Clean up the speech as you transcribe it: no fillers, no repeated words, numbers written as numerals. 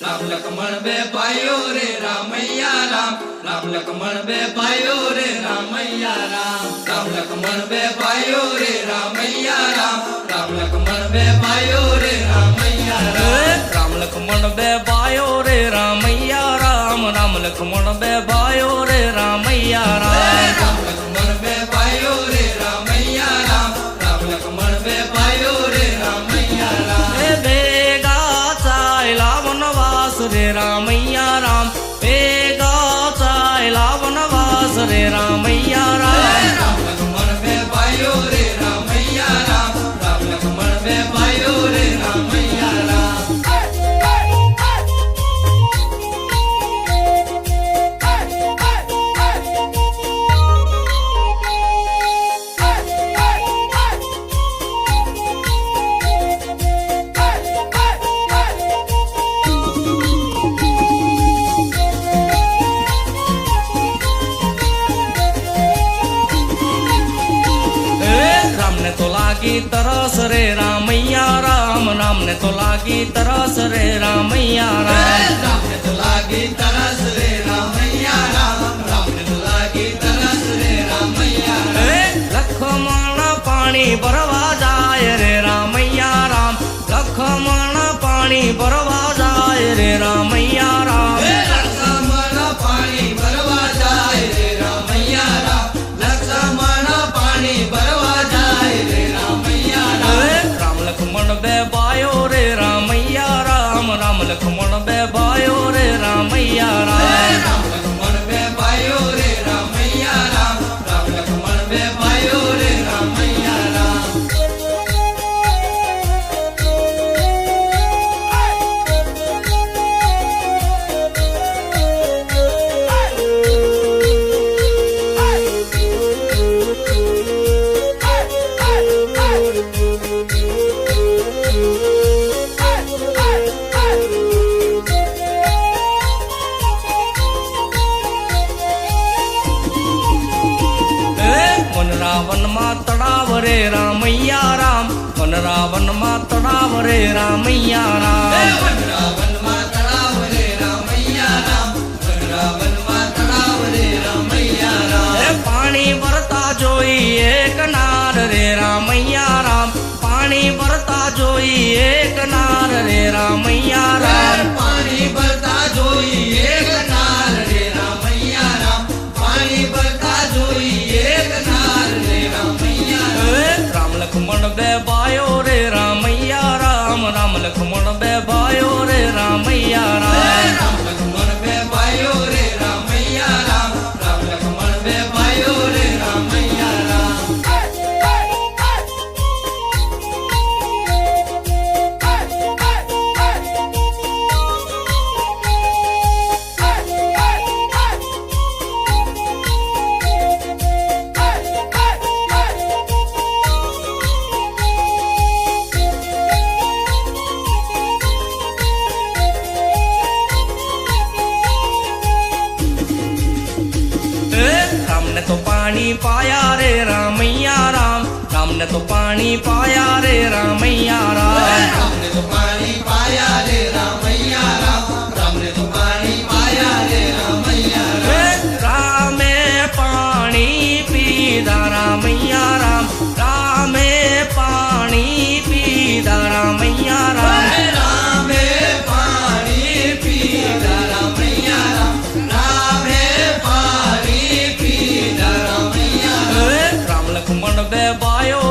राम लक्ष्मण बे भाइयो रे रामैया राम। राम लक्ष्मण बे भाइयो रे रामैया राम। राम लक्ष्मण बे भाइयो रे रामैया राम। राम लक्ष्मण बे भाइयो रे रामैया राम। राम लक्ष्मण बे भाइयो रे रामैया राम। राम लक्ष्मण बे भाइयो रे रामैया राम। राम लक्ष्मण बे भाइयो रे रामैया राम। राम लक्ष्मण बे भाइयो रे रामैया राम। बेगा चायला वनवास रे रामैया राम। बेगा चायला वनवास रे रामैया राम। राम लक्ष्मण बे भाइयो रे रामैया राम। राम लक्ष्मण बे भाइयो रे रामैया राम। राम ने तो लागी तरस रे रामैया राम। राम ने तो लागी तरस रे रामैया राम। राम ने तो लागी तरस रे रामैया राम। राम ने तो लागी तरस रे रामैया राम। लखमण पानी भरवा जाय रे रामैया राम। लखमण पानी भरवा जाय रे रामैया राम। लक्ष्मण पानी भरवा जाए रे रामैया राम। लक्ष्मण पानी भरवा जाए रे रामैया राम। राम लक्ष्मण बे भाइयो रे रामैया राम। राम लक्ष्मण बे भाइयो रे रामैया राम। राम लक्ष्मण बे भाइयो रे रामैया राम। राम लक्ष्मण बे भाइयो रे रामैया राम। वन रावण मा तड़ाव रे रामैया राम। वन रावण मा तड़ाव रे रामैया राम। वन रावण मा तड़ाव रे रामैया राम। वन रावण मा तड़ाव रे रामैया राम। पानी भरता जोई एक नार रे रामैया राम। पानी भरता जोई एक नार रे रामैया राम। पानी भरता जोई एक नार रे रामैया राम। पानी भरता जोई एक नार रे रामैया राम। राम लक्ष्मण बे भाइयो रे रामैया राम। राम लक्ष्मण बे भाइयो रे रामैया राम। राम लक्ष्मण बे भाइयो रे रामैया राम। राम लक्ष्मण बे भाइयो रे रामैया राम। राम ने तो पानी पाया रे रामैया राम। राम ने तो पानी पाया रे रामैया राम। राम ने तो पानी पाया रे रामैया राम। राम ने तो पानी पाया रे रामैया राम। रामे पानी पीदा रामैया राम। रामे पानी पीदा रामैया राम। रामे पानी पीदा रामैया राम। रामे पानी पीदा रामैया राम। राम लक्ष्मण बे भाइयो